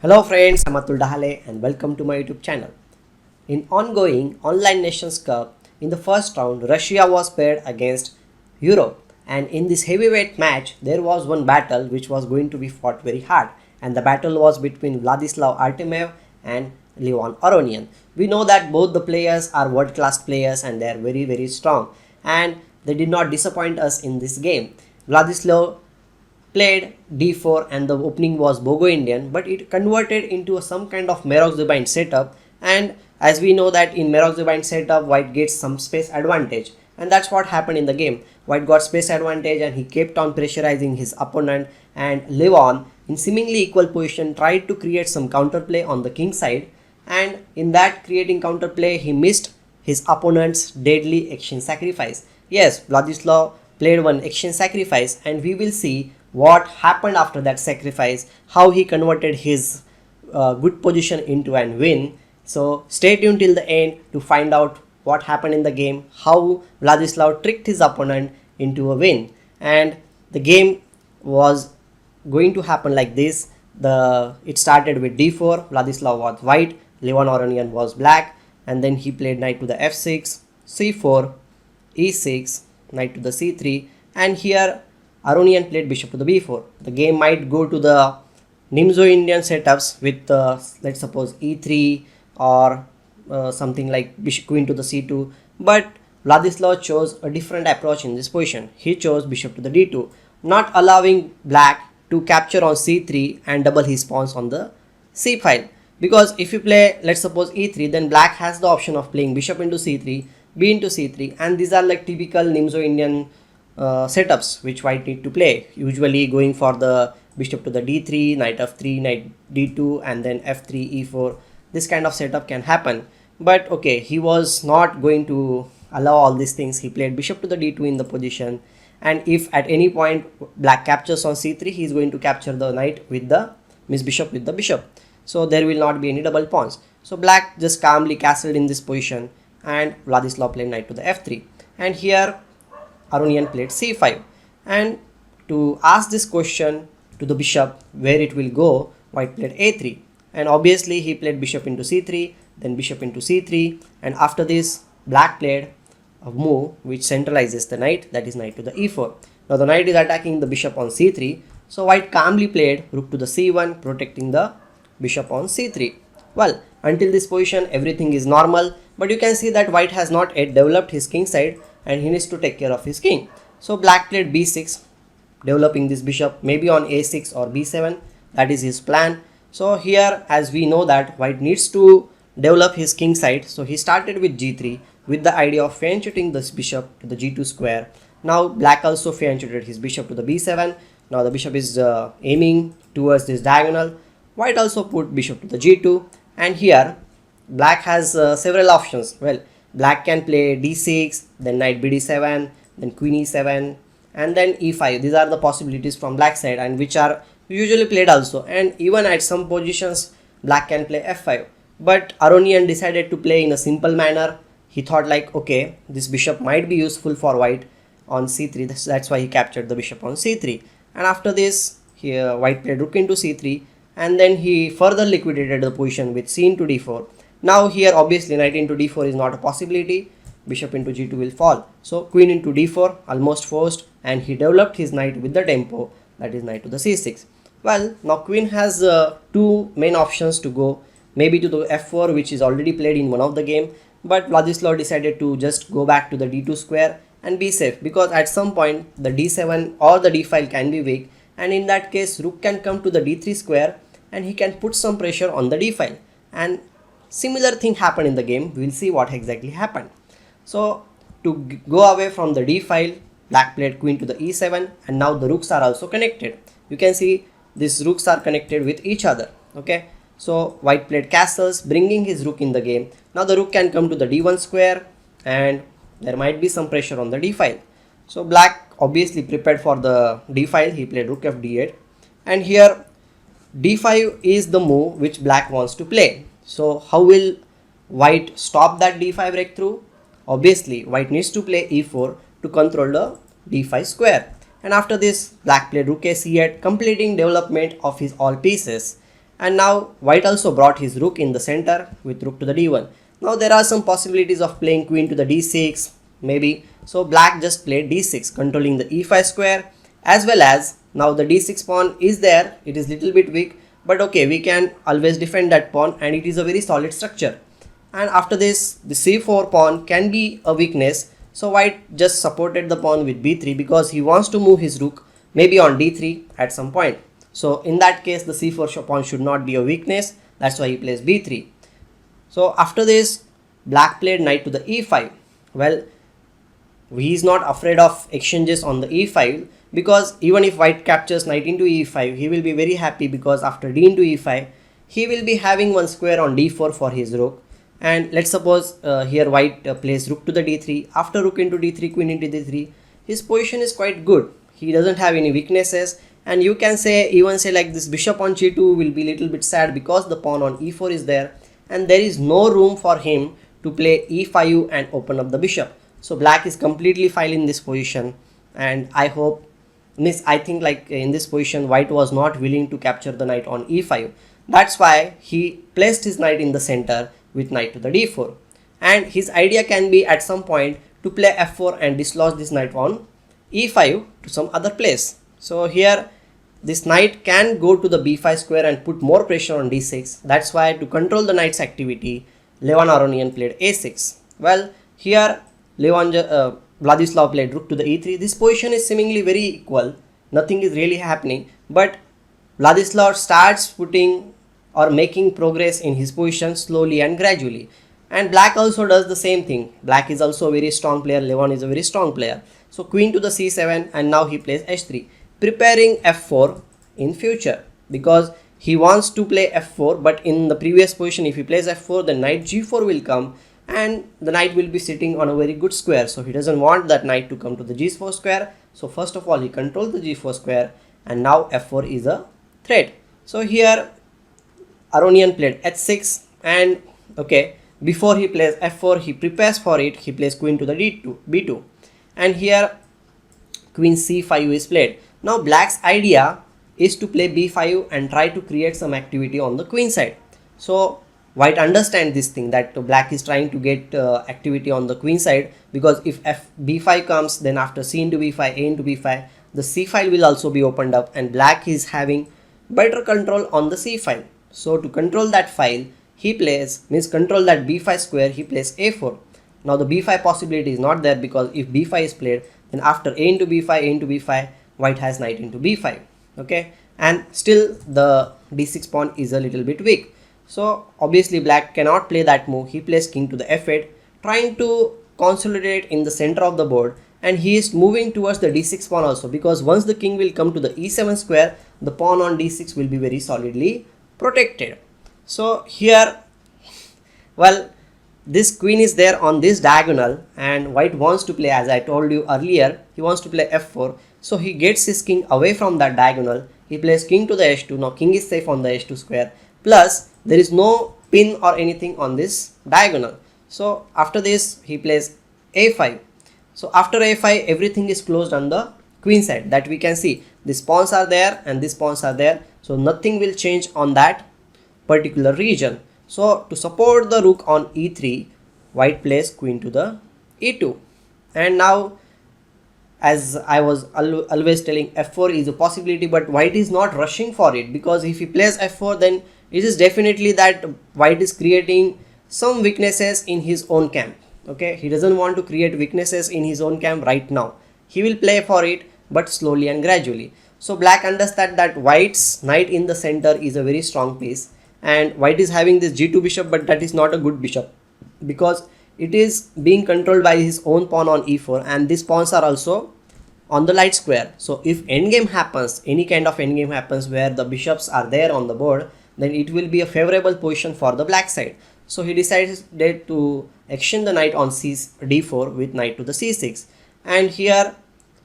Hello friends, I'm atuldahale and welcome to my YouTube channel. In ongoing Online Nations Cup, in the first round, Russia was paired against Europe, and in this heavyweight match, there was one battle which was going to be fought very hard, and the battle was between Vladislav Artimiev and Leon Aronian. We know that both the players are world-class players and they are very strong, and they did not disappoint us in this game. Vladislav played d4 and the opening was Bogo Indian, but it converted into some kind of Merok setup, and as we know that in Merok setup white gets some space advantage, and that's what happened in the game. White got space advantage and he kept on pressurizing his opponent, and Levon in seemingly equal position tried to create some counterplay on the king side, and in that creating counterplay he missed his opponent's deadly exchange sacrifice. Yes, Vladislav played one exchange sacrifice, and we will see what happened after that sacrifice, how he converted his good position into an win. So stay tuned till the end to find out what happened in the game, how Vladislav tricked his opponent into a win. And the game was going to happen like this. It started with d4, Vladislav was white, Leon Aronian was black, and then he played knight to the f6, c4, e6, knight to the c3, and here Aronian played bishop to the b4. The game might go to the Nimzo-Indian setups with let's suppose e3 or something like bishop queen to the c2, but Vladislav chose a different approach in this position. He chose bishop to the d2, not allowing black to capture on c3 and double his pawns on the c file. Because if you play, let's suppose e3, then black has the option of playing bishop into c3, b into c3, and these are like typical Nimzo-Indian setups which white need to play, usually going for the bishop to the d3, knight f3, knight d2, and then f3, e4. This kind of setup can happen, but okay, he was not going to allow all these things. He played bishop to the d2 in the position, and if at any point black captures on c3, he is going to capture the knight with the bishop with the bishop, so there will not be any double pawns. So black just calmly castled in this position, and Vladislav played knight to the f3, and here Aronian played c5, and to ask this question to the bishop where it will go, white played a3, and obviously he played bishop into c3, then bishop into c3, and after this black played a move which centralizes the knight, that is knight to the e4. Now the knight is attacking the bishop on c3, so white calmly played rook to the c1, protecting the bishop on c3. Well, until this position everything is normal, but you can see that white has not yet developed his king side and he needs to take care of his king. So black played b6, developing this bishop maybe on a6 or b7. That is his plan. So here, as we know that white needs to develop his king side, so he started with g3 with the idea of fianchetting this bishop to the g2 square. Now black also fianchetted his bishop to the b7. Now the bishop is aiming towards this diagonal. White also put bishop to the g2, and here black has several options. Well, black can play d6, then knight bd7, then queen e7, and then e5. These are the possibilities from black side, and which are usually played also, and even at some positions black can play f5. But Aronian decided to play in a simple manner. He thought like, okay, this bishop might be useful for white on c3, that's why he captured the bishop on c3. And after this, here white played rook into c3, and then he further liquidated the position with c into d4. Now here obviously knight into d4 is not a possibility, bishop into g2 will fall. So queen into d4 almost forced, and he developed his knight with the tempo, that is knight to the c6. Well, now queen has two main options to go, maybe to the f4, which is already played in one of the game, but Vladislav decided to just go back to the d2 square and be safe, because at some point the d7 or the d file can be weak, and in that case rook can come to the d3 square and he can put some pressure on the d file, and similar thing happened in the game. We will see what exactly happened. So to go away from the d file, black played queen to the e7, and now the rooks are also connected. You can see these rooks are connected with each other. Okay, so white played castles, bringing his rook in the game. Now the rook can come to the d1 square, and there might be some pressure on the d file. So black obviously prepared for the d file. He played rook f d8, and here d5 is the move which black wants to play. So how will white stop that d5 breakthrough? Obviously white needs to play e4 to control the d5 square, and after this black played rook a c8, completing development of his all pieces. And now white also brought his rook in the center with rook to the d1. Now there are some possibilities of playing queen to the d6 maybe. So black just played d6 controlling the e5 square, as well as now the d6 pawn is there. It is little bit weak, but okay, we can always defend that pawn and it is a very solid structure. And after this, the c4 pawn can be a weakness. So white just supported the pawn with b3 because he wants to move his rook maybe on d3 at some point. So in that case, the c4 pawn should not be a weakness. That's why he plays b3. So after this, black played knight to the e5. Well, he is not afraid of exchanges on the e5 because even if white captures knight into e5, he will be very happy because after d into e5, he will be having one square on d4 for his rook. And let's suppose here white plays rook to the d3. After rook into d3, queen into d3, his position is quite good. He doesn't have any weaknesses, and you can say even say like this bishop on g2 will be little bit sad because the pawn on e4 is there and there is no room for him to play e5 and open up the bishop. So black is completely fine in this position, and I think like in this position white was not willing to capture the knight on e5. That's why he placed his knight in the center with knight to the d4, and his idea can be at some point to play f4 and dislodge this knight on e5 to some other place. So here this knight can go to the b5 square and put more pressure on d6. That's why to control the knight's activity, Aronian played a6. Well, here Vladislav played rook to the e3. This position is seemingly very equal. Nothing is really happening, but Vladislav starts putting or making progress in his position slowly and gradually. And black also does the same thing. Black is also a very strong player. Levon is a very strong player. So queen to the c7, and now he plays h3, preparing f4 in future because he wants to play f4, but in the previous position if he plays f4, then knight g4 will come and the knight will be sitting on a very good square. So he doesn't want that knight to come to the g4 square. So first of all he controls the g4 square, and now f4 is a threat. So here Aronian played h6, and okay, before he plays f4 he prepares for it. He plays queen to the b2, and here queen c5 is played. Now black's idea is to play b5 and try to create some activity on the queen side. So white understands this thing that black is trying to get activity on the queen side, because if b5 comes, then after c into b5, a into b5, the c file will also be opened up, and black is having better control on the c file. So to control that file, he plays, control that b5 square, he plays a4. Now the b5 possibility is not there because if b5 is played, then after a into b5, white has knight into b5. Okay, and still the d6 pawn is a little bit weak. So obviously black cannot play that move. He plays king to the f8, trying to consolidate in the center of the board, and he is moving towards the d6 pawn also, because once the king will come to the e7 square, the pawn on d6 will be very solidly protected. So here, well, this queen is there on this diagonal, and white wants to play, as I told you earlier, he wants to play f4. So he gets his king away from that diagonal. He plays king to the h2. Now king is safe on the h2 square, plus there is no pin or anything on this diagonal. So after this he plays a5. So after a5 everything is closed on the queen side, that we can see these pawns are there and these pawns are there, so nothing will change on that particular region. So to support the rook on e3, white plays queen to the e2, and now as I was always telling, f4 is a possibility, but white is not rushing for it, because if he plays f4, then it is definitely that white is creating some weaknesses in his own camp. Okay, he doesn't want to create weaknesses in his own camp right now. He will play for it, but slowly and gradually. So black understands that white's knight in the center is a very strong piece, and white is having this g2 bishop, but that is not a good bishop because it is being controlled by his own pawn on e4, and these pawns are also on the light square. So if endgame happens, any kind of endgame happens where the bishops are there on the board, then it will be a favorable position for the black side. So he decided to exchange the knight on d4 with knight to the c6, and here,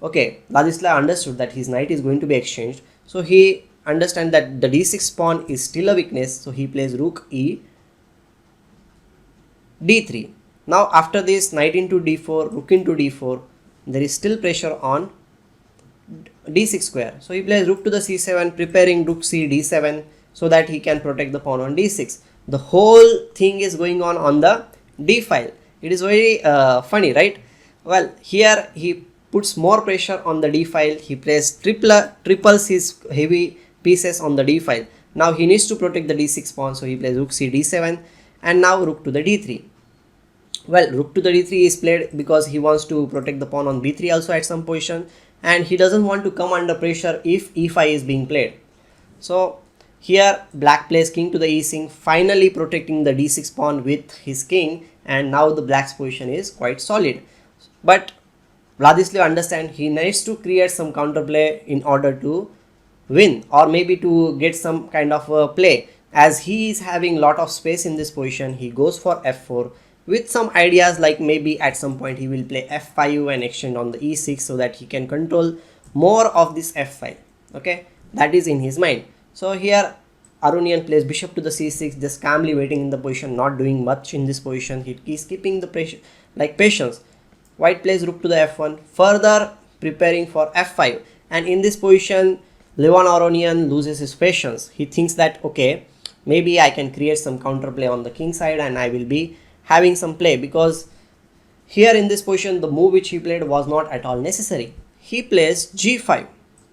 okay, Vladislav understood that his knight is going to be exchanged, so he understands that the d6 pawn is still a weakness, so he plays rook e d3. Now after this, knight into d4, rook into d4, there is still pressure on d6 square, so he plays rook to the c7, preparing rook c d7, so that he can protect the pawn on d6. The whole thing is going on the d file. It is very funny, right? Well, here he puts more pressure on the d file. He plays triples his heavy pieces on the d file. Now he needs to protect the d6 pawn, so he plays rook c d7, and now rook to the d3. Well, rook to the d3 is played because he wants to protect the pawn on b3 also at some position, and he doesn't want to come under pressure if e5 is being played. So here black plays king to the e6, finally protecting the d6 pawn with his king, and now the black's position is quite solid. But Vladislav understands he needs to create some counterplay in order to win, or maybe to get some kind of a play. As he is having lot of space in this position, he goes for f4 with some ideas like maybe at some point he will play f5 and extend on the e6 so that he can control more of this f file. Okay, that is in his mind. So here Aronian plays bishop to the c6, just calmly waiting in the position, not doing much in this position. He is keeping the pressure like patience. White plays rook to the f1, further preparing for f5, and in this position Levon Aronian loses his patience. He thinks that okay, maybe I can create some counterplay on the king side and I will be having some play, because here in this position the move which he played was not at all necessary. He plays g5,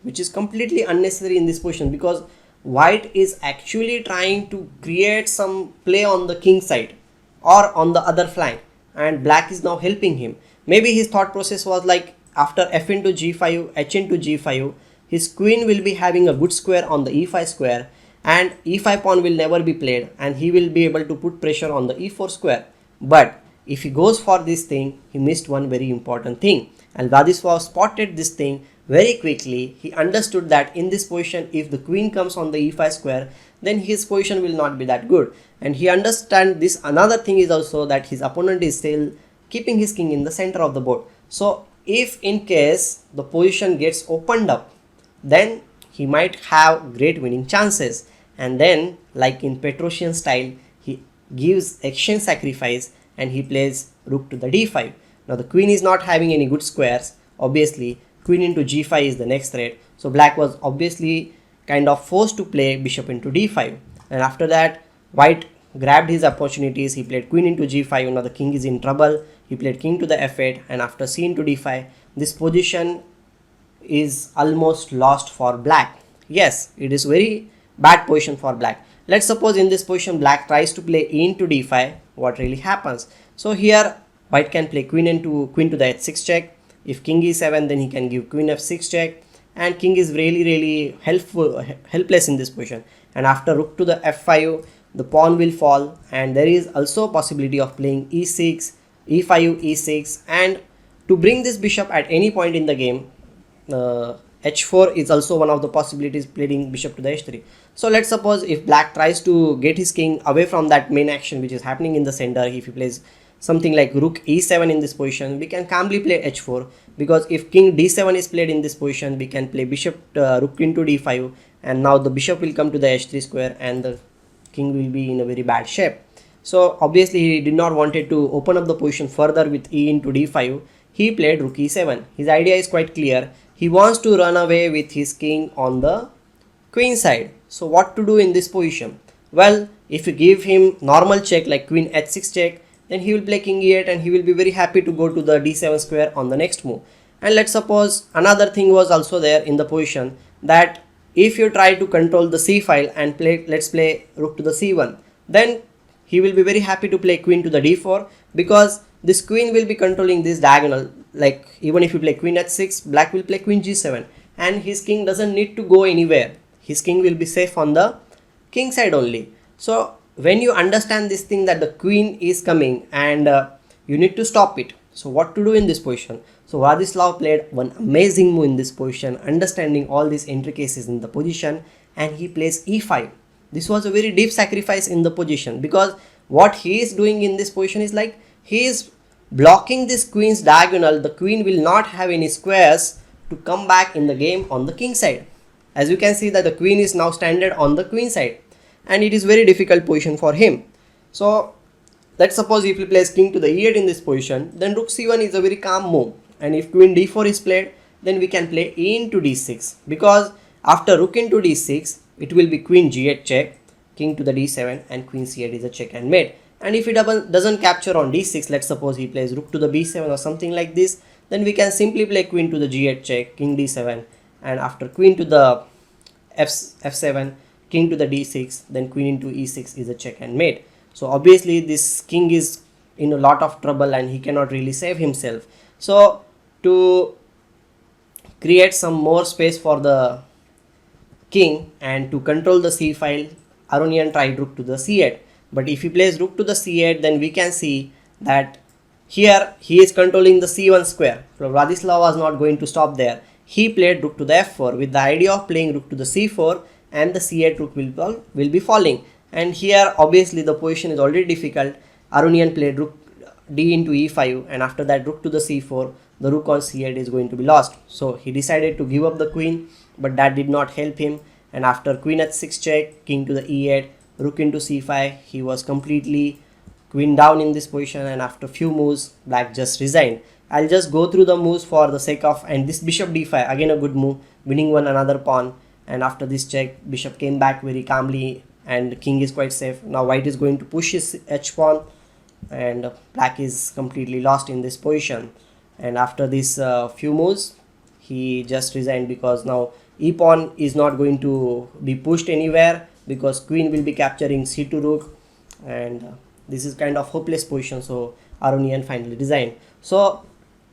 which is completely unnecessary in this position, because white is actually trying to create some play on the king side or on the other flank, and black is now helping him. Maybe his thought process was like, after f into g5, h into g5, his queen will be having a good square on the e5 square, and e5 pawn will never be played, and he will be able to put pressure on the e4 square. But if he goes for this thing, he missed one very important thing, and Vladislav spotted this thing very quickly. He understood that in this position, if the queen comes on the e5 square, then his position will not be that good. And he understands this. Another thing is also that his opponent is still keeping his king in the center of the board. So if in case the position gets opened up, then he might have great winning chances. And then, like in Petrosian style, he gives exchange sacrifice and he plays rook to the d5. Now the queen is not having any good squares. Obviously, queen into g5 is the next threat. So black was obviously kind of forced to play bishop into d5. And after that, white grabbed his opportunities. He played queen into g5. Now the king is in trouble. He played king to the f8, and after c into d5, this position is almost lost for black. Yes, it is very bad position for black. Let's suppose in this position black tries to play e into d5. What really happens? So here white can play queen to the h6 check. If king e7, then he can give queen f6 check, and king is really helpless in this position. And after rook to the f5, the pawn will fall, and there is also a possibility of playing e6, e5, e6, and to bring this bishop at any point in the game, h4 is also one of the possibilities, playing bishop to the h3. So let's suppose if black tries to get his king away from that main action which is happening in the center, if he plays something like rook e7 in this position, we can calmly play h4, because if king d7 is played in this position, we can play bishop rook into d5, and now the bishop will come to the h3 square and the king will be in a very bad shape. So obviously he did not wanted to open up the position further with e into d5. He played rook e7. His idea is quite clear. He wants to run away with his king on the queen side. So what to do in this position? Well, if you give him normal check like queen h6 check, then he will play king e8 and he will be very happy to go to the d7 square on the next move. And let's suppose another thing was also there in the position, that if you try to control the c file and let's play rook to the c1, then he will be very happy to play queen to the d4, because this queen will be controlling this diagonal. Like even if you play queen h6, black will play queen g7, and his king doesn't need to go anywhere. His king will be safe on the king side only. So when you understand this thing that the queen is coming and you need to stop it, so what to do in this position? So Vladislav played one amazing move in this position, understanding all these intricacies in the position, and he plays e5. This was a very deep sacrifice in the position, because what he is doing in this position is like he is blocking this queen's diagonal. The queen will not have any squares to come back in the game on the king side. As you can see that the queen is now stranded on the queen side, and it is very difficult position for him. So let's suppose if he plays king to the e8 in this position, then rook c1 is a very calm move, and if queen d4 is played, then we can play e into d6, because after rook into d6, it will be queen g8 check, king to the d7, and queen c8 is a check and mate. And if it doesn't capture on d6, let's suppose he plays rook to the b7 or something like this, then we can simply play queen to the g8 check, king d7, and after queen to the f7, king to the d6, then queen into e6 is a check and mate. So obviously this king is in a lot of trouble and he cannot really save himself. So to create some more space for the king and to control the c file, Aronian tried rook to the c8. But if he plays rook to the c8, then we can see that here he is controlling the c1 square. So Vladislav was not going to stop there. He played rook to the f4 with the idea of playing rook to the c4, and the c8 rook will be falling. And here obviously the position is already difficult. Aronian played rook d into e5, and after that rook to the c4, the rook on c8 is going to be lost. So he decided to give up the queen, but that did not help him. And after queen h6 check, king to the e8, rook into c5, he was completely queen down in this position, and after few moves black just resigned. I'll just go through the moves for the sake of, and this bishop d5, again a good move, winning another pawn. And after this check, bishop came back very calmly and king is quite safe. Now white is going to push his h pawn, and black is completely lost in this position. And after this few moves, he just resigned, because now e pawn is not going to be pushed anywhere, because queen will be capturing c2 rook, and this is kind of hopeless position. So Aronian finally resigned. So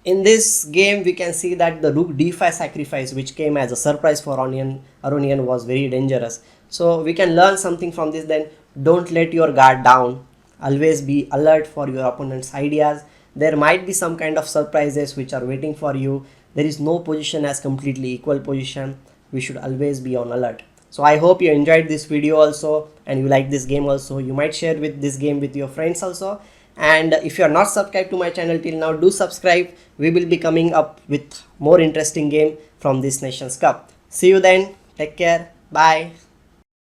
in this game we can see that the rook d5 sacrifice, which came as a surprise for Aronian, was very dangerous. So we can learn something from this. Then don't let your guard down, always be alert for your opponent's ideas. There might be some kind of surprises which are waiting for you. There is no position as completely equal position. We should always be on alert. So I hope you enjoyed this video also, and you like this game also. You might share with this game with your friends also. And if you are not subscribed to my channel till now, do subscribe. We will be coming up with more interesting game from this Nations Cup. See you then. Take care. Bye.